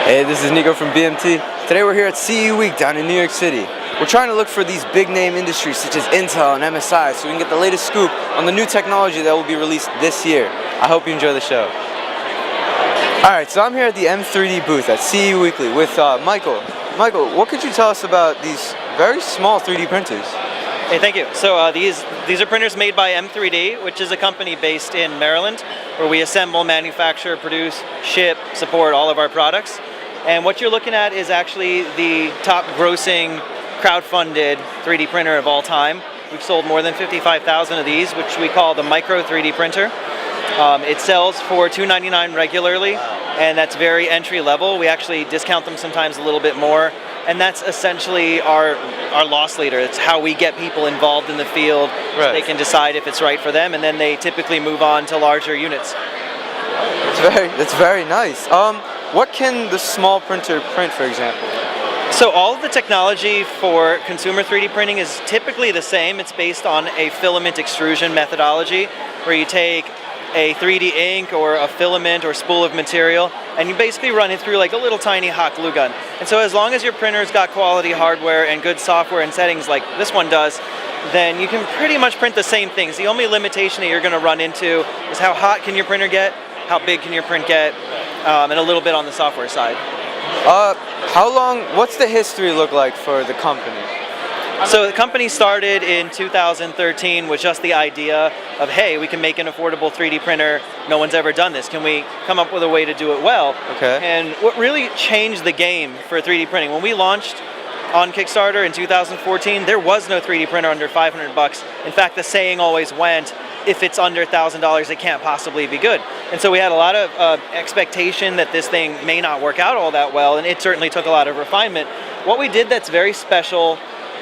Hey, this is Nico from BMT. Today we're here at CE Week down in New York City. We're trying to look for these big name industries such as Intel and MSI so we can get the latest scoop on the new technology that will be released this year. I hope you enjoy the show. Alright, so I'm here at the M3D booth at CE Weekly with Michael. Michael, what could you tell us about these very small 3D printers? Hey, thank you. So these are printers made by M3D, which is a company based in Maryland, where we assemble, manufacture, produce, ship, support all of our products. And what you're looking at is actually the top grossing crowdfunded 3D printer of all time. We've sold more than 55,000 of these, which we call the micro 3D printer. It sells for $299 regularly, and that's very entry level. We actually discount them sometimes a little bit more, and that's essentially our loss leader. It's how we get people involved in the field so they can decide if it's right for them, and then they typically move on to larger units. That's very nice. What can the small printer print, for example? So all of the technology for consumer 3D printing is typically the same. It's based on a filament extrusion methodology, where you take a 3D ink or a filament or spool of material, and you basically run it through like a little tiny hot glue gun. And so as long as your printer's got quality hardware and good software and settings like this one does, then you can pretty much print the same things. The only limitation that you're going to run into is how hot can your printer get, how big can your print get, and a little bit on the software side. What's the history look like for the company? So the company started in 2013 with just the idea of, hey, we can make an affordable 3D printer. No one's ever done this. Can we come up with a way to do it well? Okay. And what really changed the game for 3D printing, when we launched on Kickstarter in 2014, there was no 3D printer under $500. In fact, the saying always went, if it's under $1,000, it can't possibly be good. And so we had a lot of expectation that this thing may not work out all that well, and it certainly took a lot of refinement. What we did that's very special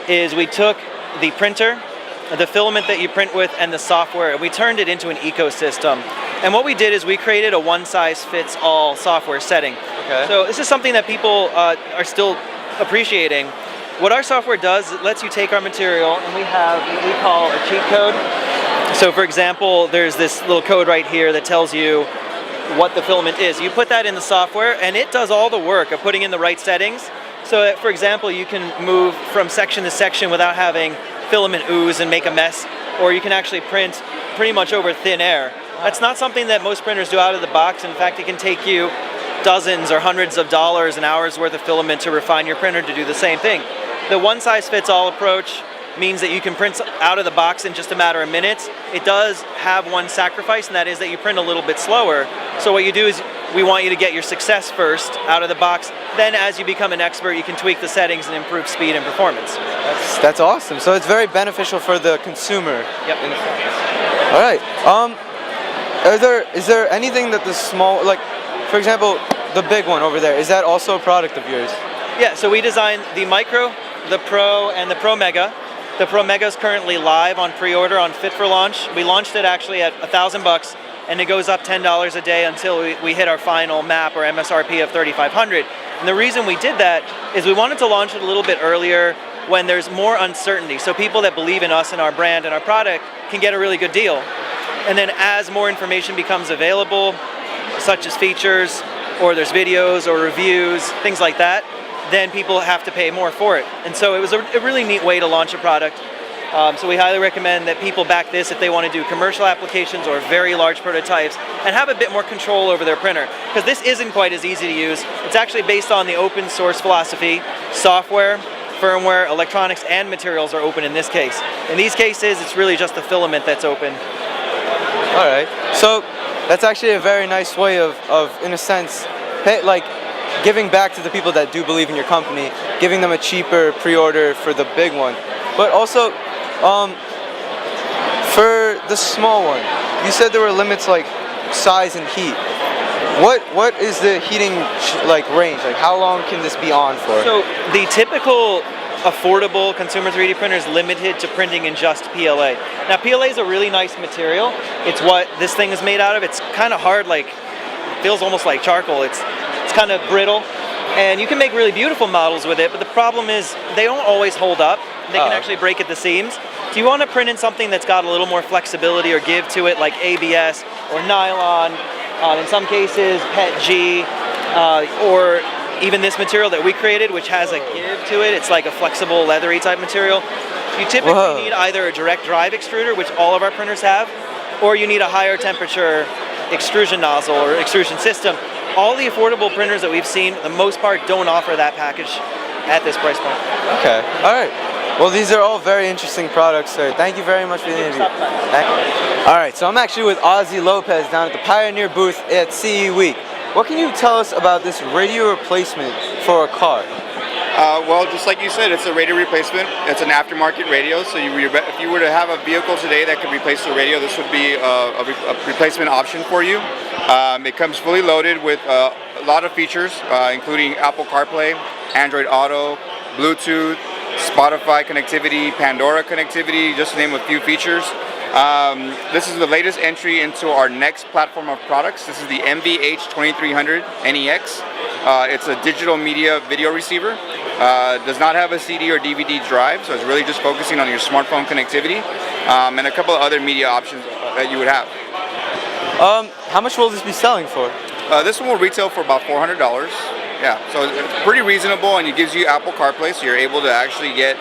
is we took the printer, the filament that you print with, and the software, and we turned it into an ecosystem. And what we did is we created a one-size-fits-all software setting. Okay. So this is something that people are still appreciating. What our software does, it lets you take our material, and we have what we call a cheat code. So for example, there's this little code right here that tells you what the filament is. You put that in the software, and it does all the work of putting in the right settings. So that, for example, you can move from section to section without having filament ooze and make a mess, or you can actually print pretty much over thin air. That's not something that most printers do out of the box. In fact, it can take you dozens or hundreds of dollars and hours worth of filament to refine your printer to do the same thing. The one-size-fits-all approach means that you can print out of the box in just a matter of minutes. It does have one sacrifice, and that is that you print a little bit slower. So what you do is we want you to get your success first out of the box. Then as you become an expert, you can tweak the settings and improve speed and performance. That's awesome. So it's very beneficial for the consumer. Yep. All right. Is there anything that the small, like, for example, the big one over there, is that also a product of yours? Yeah, so we designed the Micro, the Pro, and the Pro Mega. The Pro Mega is currently live on pre-order on Fit for Launch. We launched it actually at $1,000, and it goes up $10 a day until we hit our final map or MSRP of $3,500. And the reason we did that is we wanted to launch it a little bit earlier when there's more uncertainty. So people that believe in us and our brand and our product can get a really good deal. And then as more information becomes available, such as features, or there's videos or reviews, things like that, then people have to pay more for it. And so it was a really neat way to launch a product. So we highly recommend that people back this if they want to do commercial applications or very large prototypes and have a bit more control over their printer. Because this isn't quite as easy to use. It's actually based on the open source philosophy. Software, firmware, electronics, and materials are open in this case. In these cases, it's really just the filament that's open. All right. So that's actually a very nice way of in a sense, giving back to the people that do believe in your company, giving them a cheaper pre-order for the big one. But also, for the small one, you said there were limits like size and heat. What is the heating range? Like, how long can this be on for? So the typical affordable consumer 3D printer is limited to printing in just PLA. Now PLA is a really nice material. It's what this thing is made out of. It's kind of hard, feels almost like charcoal. It's kind of brittle, and you can make really beautiful models with it, but the problem is they don't always hold up. They can actually break at the seams. So you want to print in something that's got a little more flexibility or give to it, like ABS or nylon, in some cases PETG, or even this material that we created, which has a give to it, it's like a flexible leathery type material. You typically need either a direct drive extruder, which all of our printers have, or you need a higher temperature extrusion nozzle or extrusion system. All the affordable printers that we've seen, for the most part, don't offer that package at this price point. Okay, all right. Well, these are all very interesting products, sir. Thank you very much for the interview. All right, so I'm actually with Ozzy Lopez down at the Pioneer booth at CE Week. What can you tell us about this radio replacement for a car? Well, just like you said, it's a radio replacement. It's an aftermarket radio, so if you were to have a vehicle today that could replace the radio, this would be a replacement option for you. It comes fully loaded with a lot of features, including Apple CarPlay, Android Auto, Bluetooth, Spotify connectivity, Pandora connectivity, just to name a few features. This is the latest entry into our next platform of products. This is the MVH2300 NEX. It's a digital media video receiver. Does not have a CD or DVD drive, so it's really just focusing on your smartphone connectivity and a couple of other media options that you would have. How much will this be selling for? This one will retail for about $400. Yeah, so it's pretty reasonable, and it gives you Apple CarPlay, so you're able to actually get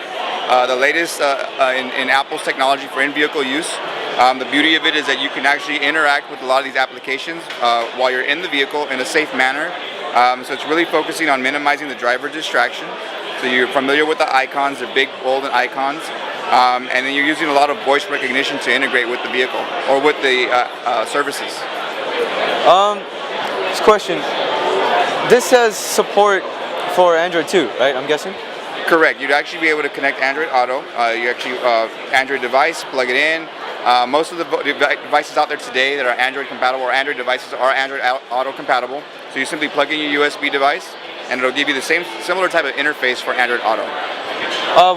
the latest in Apple's technology for in-vehicle use. The beauty of it is that you can actually interact with a lot of these applications while you're in the vehicle in a safe manner. So it's really focusing on minimizing the driver distraction. So you're familiar with the icons, the big golden icons, and then you're using a lot of voice recognition to integrate with the vehicle or with the services. This question. This has support for Android too, right? I'm guessing? Correct. You'd actually be able to connect Android Auto. You actually Android device, plug it in. Most of the devices out there today that are Android compatible or Android devices are Android Auto compatible. So you simply plug in your USB device, and it'll give you the similar type of interface for Android Auto.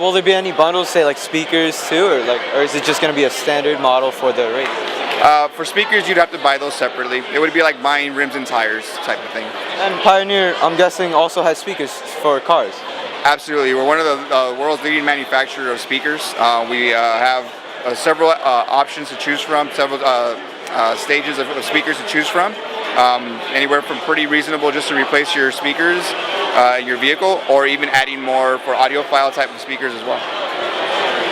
Will there be any bundles, say like speakers too, or is it just going to be a standard model for the radio? For speakers, you'd have to buy those separately. It would be like buying rims and tires type of thing. And Pioneer, I'm guessing, also has speakers for cars. Absolutely. We're one of the world's leading manufacturers of speakers. We have several options to choose from, several stages of speakers to choose from. Anywhere from pretty reasonable just to replace your speakers in your vehicle, or even adding more for audiophile type of speakers as well.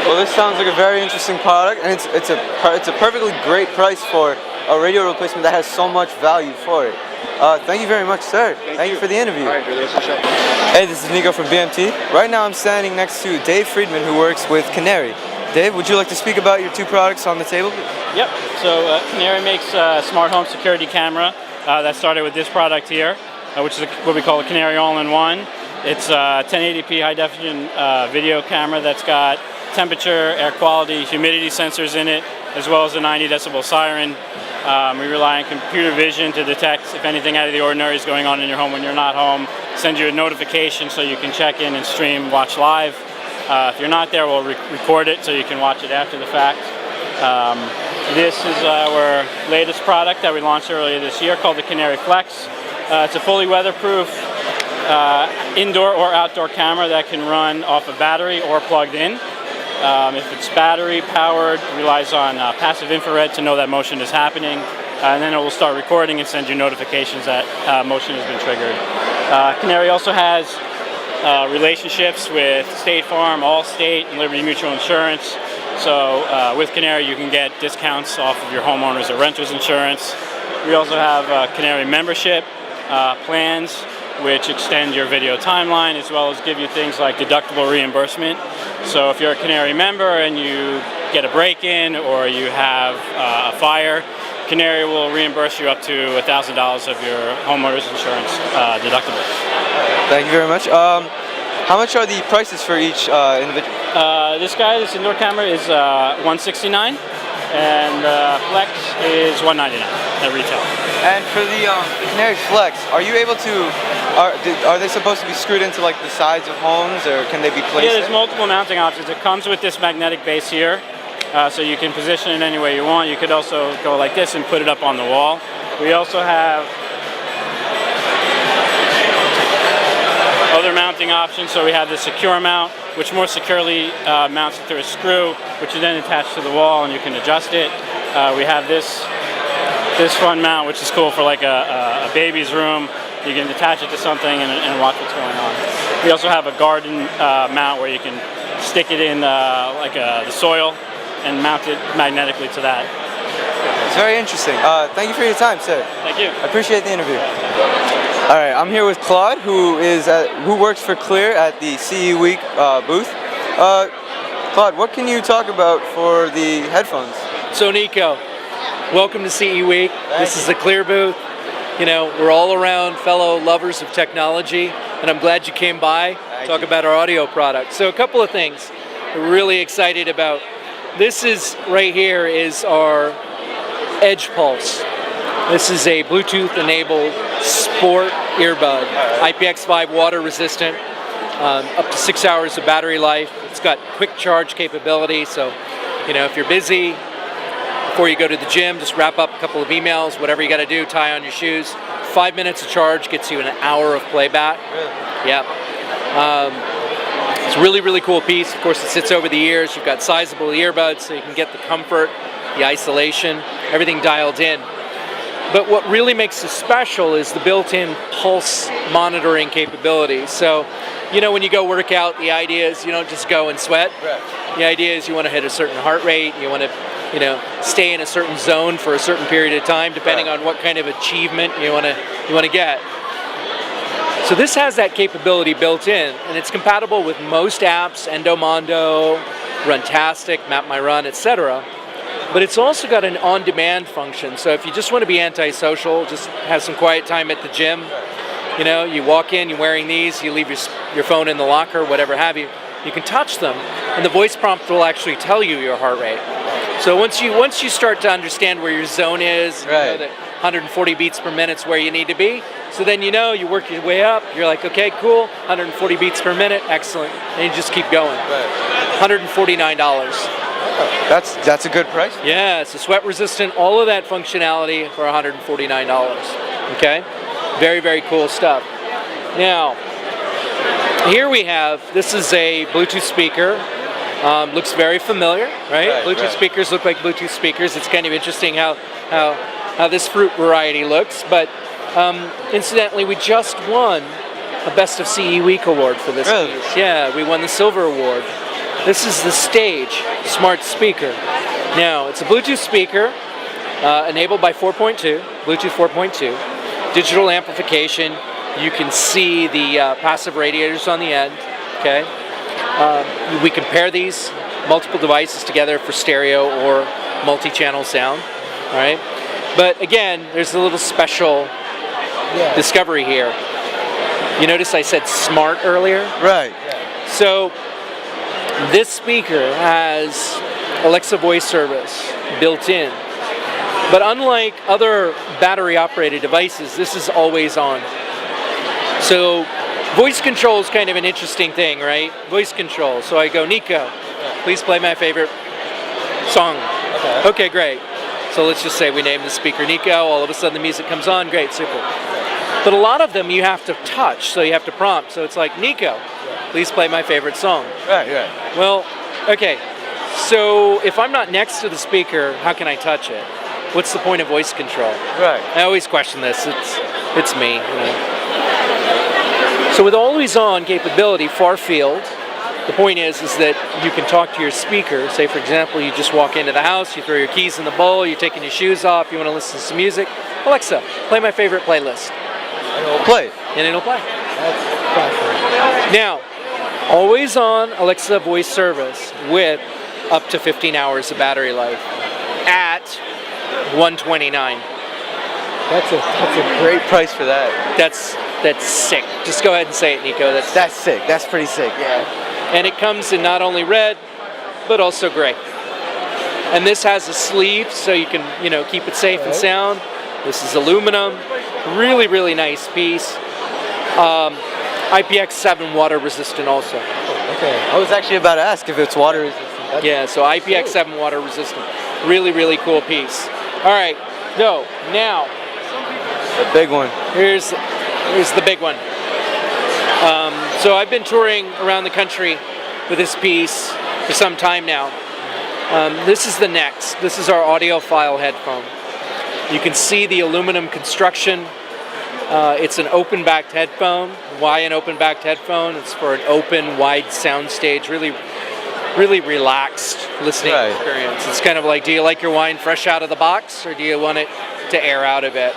Well, this sounds like a very interesting product, and it's a perfectly great price for a radio replacement that has so much value for it. Thank you very much, sir. Thank you for the interview. All right, enjoy the rest of the show. Hey, this is Nico from BMT. Right now I'm standing next to Dave Friedman, who works with Canary. Dave, would you like to speak about your two products on the table? Yep. So Canary makes a smart home security camera that started with this product here, which is what we call a Canary all-in-one. It's a 1080p high-definition video camera that's got temperature, air quality, humidity sensors in it, as well as a 90 decibel siren. We rely on computer vision to detect if anything out of the ordinary is going on in your home when you're not home, send you a notification so you can check in and stream, watch live. If you're not there, we'll record it so you can watch it after the fact. This is our latest product that we launched earlier this year called the Canary Flex. It's a fully weatherproof indoor or outdoor camera that can run off a battery or plugged in. If it's battery powered, it relies on passive infrared to know that motion is happening, and then it will start recording and send you notifications that motion has been triggered. Canary also has relationships with State Farm, Allstate, and Liberty Mutual Insurance. So with Canary you can get discounts off of your homeowners or renters insurance. We also have Canary membership plans which extend your video timeline, as well as give you things like deductible reimbursement. So if you're a Canary member and you get a break-in or you have a fire, Canary will reimburse you up to $1,000 of your homeowner's insurance deductible. Thank you very much. How much are the prices for each individual? This indoor camera is $169, and Flex is $199 at retail. And for the Canary Flex, are you able to, are they supposed to be screwed into like the sides of homes, or can they be placed? Yeah, there's multiple mounting options. It comes with this magnetic base here, so you can position it any way you want. You could also go like this and put it up on the wall. We also have other mounting options. So we have the secure mount, which more securely mounts it through a screw, which is then attached to the wall and you can adjust it. We have this front mount, which is cool for like a baby's room, You can attach it to something and watch what's going on. We also have a garden mount where you can stick it in the soil and mount it magnetically to that. It's very interesting. Thank you for your time, sir. Thank you. I appreciate the interview. All right, I'm here with Claude, who works for Cleer at the CE Week booth. Claude, what can you talk about for the headphones? So Nico, welcome to CE Week. This is the Cleer booth. You know, we're all around fellow lovers of technology, and I'm glad you came by to talk about our audio product. So a couple of things we're really excited about. This is right here is our Edge Pulse. This is a Bluetooth-enabled sport earbud, IPX5 water resistant, up to 6 hours of battery life. It's got quick charge capability, so you know if you're busy, before you go to the gym, just wrap up a couple of emails, whatever you got to do, tie on your shoes. 5 minutes of charge gets you an hour of playback. Really? Yep. It's a really, really cool piece. Of course, it sits over the ears. You've got sizable earbuds, so you can get the comfort, the isolation, everything dialed in. But what really makes this special is the built-in pulse monitoring capability. So, you know, when you go work out, the idea is you don't just go and sweat. Right. The idea is you want to hit a certain heart rate, you want to, you know, stay in a certain zone for a certain period of time, depending on what kind of achievement you want to get. So this has that capability built in, and it's compatible with most apps, Endomondo, Runtastic, Map My Run, etc. But it's also got an on-demand function. So if you just want to be antisocial, just have some quiet time at the gym, you know, you walk in, you're wearing these, you leave your phone in the locker, whatever have you, you can touch them, and the voice prompt will actually tell you your heart rate. So once you start to understand where your zone is, you know that 140 beats per minute is where you need to be. So then you know, you work your way up, you're like, okay, cool, 140 beats per minute, excellent. And you just keep going. $149. That's a good price. Yeah, it's a sweat resistant, all of that functionality for $149. Okay? Very, very cool stuff. Now, here we have, this is a Bluetooth speaker. Looks very familiar, right? Bluetooth speakers look like Bluetooth speakers. It's kind of interesting how this fruit variety looks. But incidentally, we just won a Best of CE Week award for this piece. Yeah, we won the Silver Award. This is the Stage Smart Speaker. Now, it's a Bluetooth speaker enabled by 4.2, Bluetooth 4.2, digital amplification. You can see the passive radiators on the end, okay? We can pair these multiple devices together for stereo or multi-channel sound, all right? But again, there's a little special discovery here. You notice I said smart earlier? Right. So this speaker has Alexa voice service built in. But unlike other battery-operated devices, this is always on. So voice control is kind of an interesting thing, right? Voice control. So I go, Nico, please play my favorite song. Okay, great. So let's just say we name the speaker Nico. All of a sudden the music comes on. Great, super. But a lot of them you have to touch, so you have to prompt. So it's like, Nico, please play my favorite song. Right. Well, okay. So if I'm not next to the speaker, how can I touch it? What's the point of voice control? Right. I always question this. It's me. You know? So with always on capability, far field, the point is that you can talk to your speaker. Say, for example, you just walk into the house, you throw your keys in the bowl, you're taking your shoes off, you want to listen to some music. Alexa, play my favorite playlist. And it'll play. And it'll play. Now, always on Alexa voice service with up to 15 hours of battery life at $129. That's a great price for that. That's sick. Just go ahead and say it, Nico. That's sick. That's pretty sick. Yeah. And it comes in not only red, but also gray. And this has a sleeve, so you can, you know, keep it safe and sound. This is aluminum. Really, really nice piece. IPX7 water resistant also. Okay. I was actually about to ask if it's water resistant. Yeah, so IPX7 water resistant. Really, really cool piece. All right, so now the big one. Here's the big one. So I've been touring around the country with this piece for some time now. This is the Next. This is our audiophile headphone. You can see the aluminum construction. It's an open-backed headphone. Why an open-backed headphone? It's for an open, wide sound stage, really relaxed listening experience. It's kind of like, do you like your wine fresh out of the box, or do you want it to air out a bit?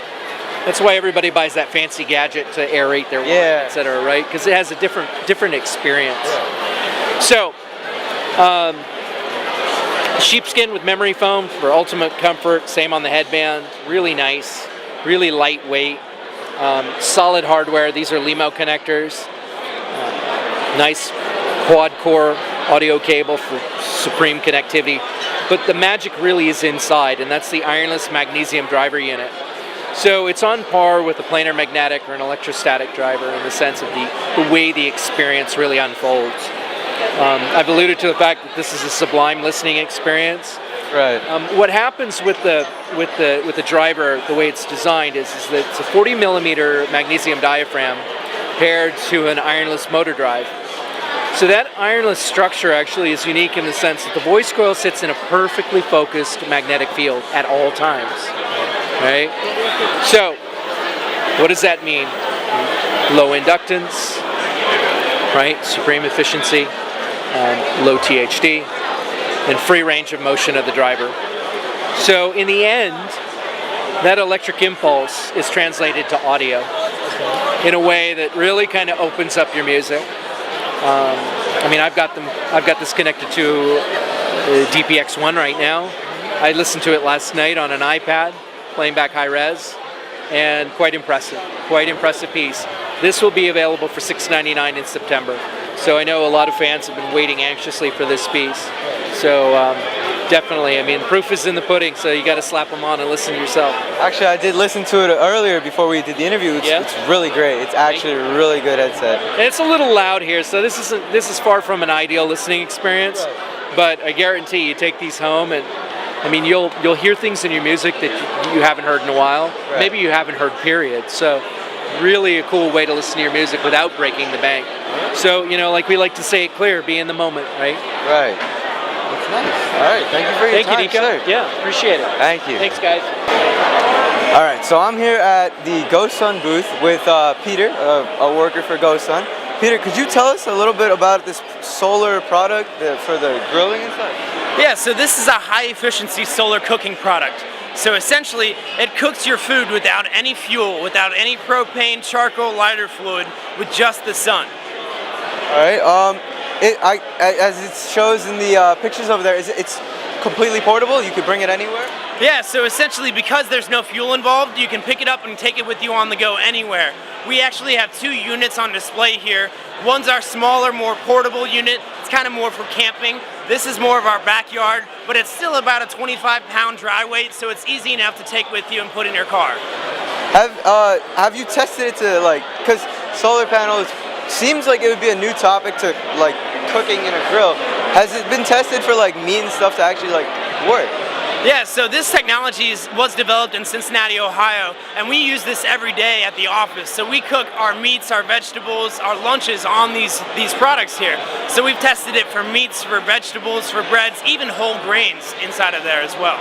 That's why everybody buys that fancy gadget to aerate their wine, etc., right? Because it has a different experience. Yeah. So, sheepskin with memory foam for ultimate comfort. Same on the headband. Really nice, really lightweight. Solid hardware. These are LEMO connectors. Nice quad-core audio cable for supreme connectivity. But the magic really is inside, and that's the ironless magnesium driver unit. So it's on par with a planar magnetic or an electrostatic driver in the sense of the way the experience really unfolds. I've alluded to the fact that this is a sublime listening experience. Right. What happens with the driver, the way it's designed, is that it's a 40 millimeter magnesium diaphragm paired to an ironless motor drive. So that ironless structure actually is unique in the sense that the voice coil sits in a perfectly focused magnetic field at all times. Right? So, what does that mean? Low inductance, right? Supreme efficiency, low THD, and free range of motion of the driver. So, in the end, that electric impulse is translated to audio in a way that really kind of opens up your music. I mean, I've got this connected to DPX1 right now. I listened to it last night on an iPad, playing back high res, and quite impressive piece. This will be available for $6.99 in September. So I know a lot of fans have been waiting anxiously for this piece. So definitely, I mean, proof is in the pudding, so you got to slap them on and listen yourself. Actually, I did listen to it earlier before we did the interview. It's really great. It's actually a really good headset. And it's a little loud here, so this is far from an ideal listening experience. But I guarantee you take these home, and I mean, you'll hear things in your music that you haven't heard in a while. Right. Maybe you haven't heard, period. So really a cool way to listen to your music without breaking the bank. So, you know, like we like to say at Cleer, be in the moment, right? Right. That's nice. All right, thank you for your time, Nico. sir. Yeah, appreciate it. Thank you. Thanks, guys. All right, so I'm here at the GoSun booth with Peter, a worker for GoSun. Peter, could you tell us a little bit about this solar product for the grilling and stuff? Yeah, so this is a high-efficiency solar cooking product. So essentially, it cooks your food without any fuel, without any propane, charcoal, lighter fluid, with just the sun. All right. As it shows in the pictures over there, it's completely portable? You could bring it anywhere? Yeah, so essentially, because there's no fuel involved, you can pick it up and take it with you on the go anywhere. We actually have 2 units on display here. One's our smaller, more portable unit. It's kind of more for camping. This is more of our backyard, but it's still about a 25-pound dry weight, so it's easy enough to take with you and put in your car. Have you tested it to, like, because solar panels seems like it would be a new topic to, like, cooking in a grill. Has it been tested for, like, meat and stuff to actually, like, work? Yeah, so this technology was developed in Cincinnati, Ohio, and we use this every day at the office. So we cook our meats, our vegetables, our lunches on these products here. So we've tested it for meats, for vegetables, for breads, even whole grains inside of there as well.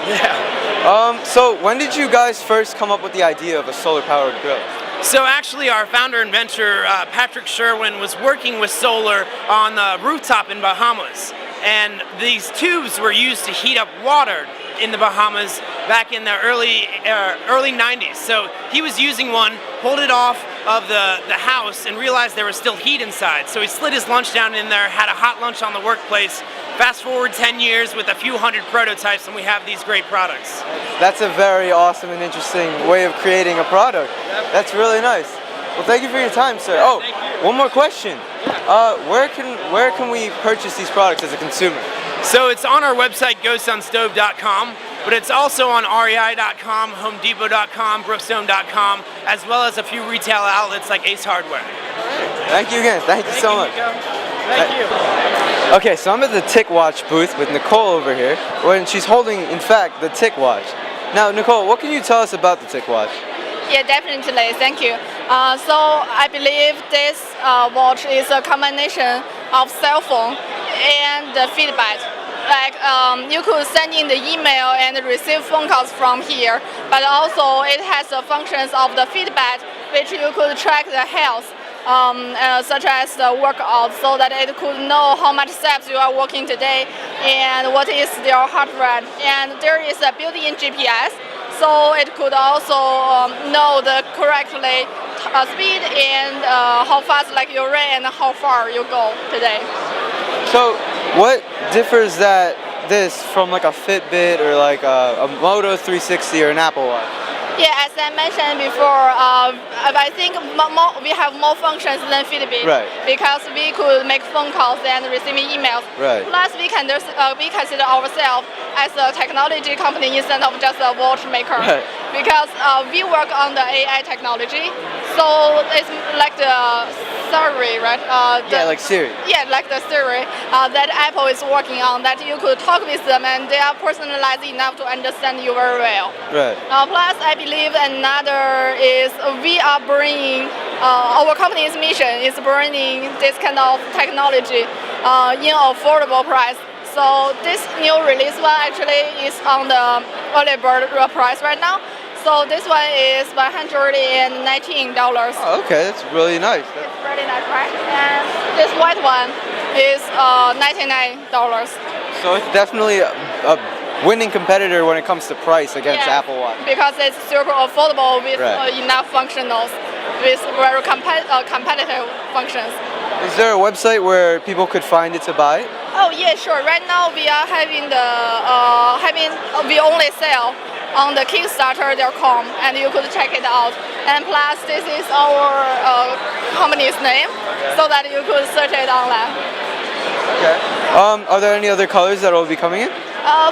Yeah. So when did you guys first come up with the idea of a solar-powered grill? So actually our founder and inventor, Patrick Sherwin, was working with solar on the rooftop in Bahamas. And these tubes were used to heat up water in the Bahamas back in the early 90s. So he was using one, pulled it off of the house, and realized there was still heat inside. So he slid his lunch down in there, had a hot lunch on the workplace. Fast forward 10 years with a few hundred prototypes, and we have these great products. That's a very awesome and interesting way of creating a product. That's really nice. Well, thank you for your time, sir. Oh, one more question. Where can we purchase these products as a consumer? So it's on our website, GoSunStove.com, but it's also on REI.com, HomeDepot.com, Brookstone.com, as well as a few retail outlets like Ace Hardware. Thank you again. Thank you so much. Thank you. Okay, so I'm at the Tiq Watch booth with Nicole over here, and she's holding, in fact, the Tiq Watch. Now, Nicole, what can you tell us about the Tiq Watch? Yeah, definitely. Thank you. So I believe this watch is a combination of cell phone and feedback. like you could send in the email and receive phone calls from here, but also it has the functions of the feedback, which you could track the health, such as the workout, so that it could know how much steps you are walking today and what is your heart rate. And there is a built-in GPS, so it could also know the correctly speed and how fast like you ran and how far you go today. So what differs this from like a Fitbit or like a Moto 360 or an Apple Watch? Yeah, as I mentioned before, I think we have more functions than Fitbit, right, because we could make phone calls and receiving emails. Right. Plus, we consider ourselves as a technology company instead of just a watchmaker, right, because we work on the AI technology. So it's like the Siri, right? Yeah, like Siri. Yeah, like the Siri that Apple is working on, that you could talk with them and they are personalized enough to understand you very well. Right. Plus, I believe another is we are bringing, our company's mission is bringing this kind of technology in affordable price. So this new release one actually is on the early bird price right now. So this one is $119. Oh, okay, that's really nice. It's really nice, right? And this white one is $99. So it's definitely a winning competitor when it comes to price against Apple Watch. Because it's super affordable with right, enough functionals, with very competitive functions. Is there a website where people could find it to buy? Oh yeah, sure. Right now we are having we only sell on the Kickstarter.com, and you could check it out. And plus, this is our company's name, so that you could search it online. Okay. Are there any other colors that will be coming in?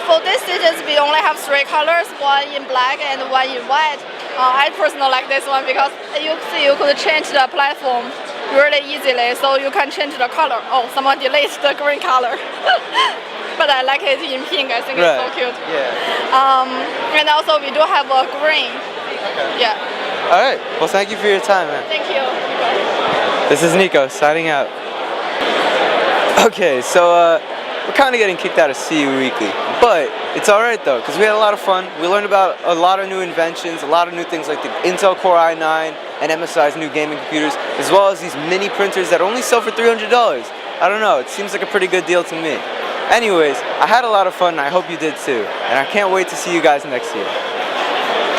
For this season, we only have 3 colors, one in black and one in white. I personally like this one because you could change the platform really easily, so you can change the color. Oh, someone deleted the green color. But I like it in pink. I think it's so cute. Yeah. And also we do have a green. Okay. Yeah. All right. Well, thank you for your time, man. Thank you. This is Nico signing out. Okay, so we're kind of getting kicked out of CU Weekly, but it's all right though, because we had a lot of fun. We learned about a lot of new inventions, a lot of new things like the Intel Core i9 and MSI's new gaming computers, as well as these mini printers that only sell for $300. I don't know, it seems like a pretty good deal to me. Anyways, I had a lot of fun and I hope you did too, and I can't wait to see you guys next year.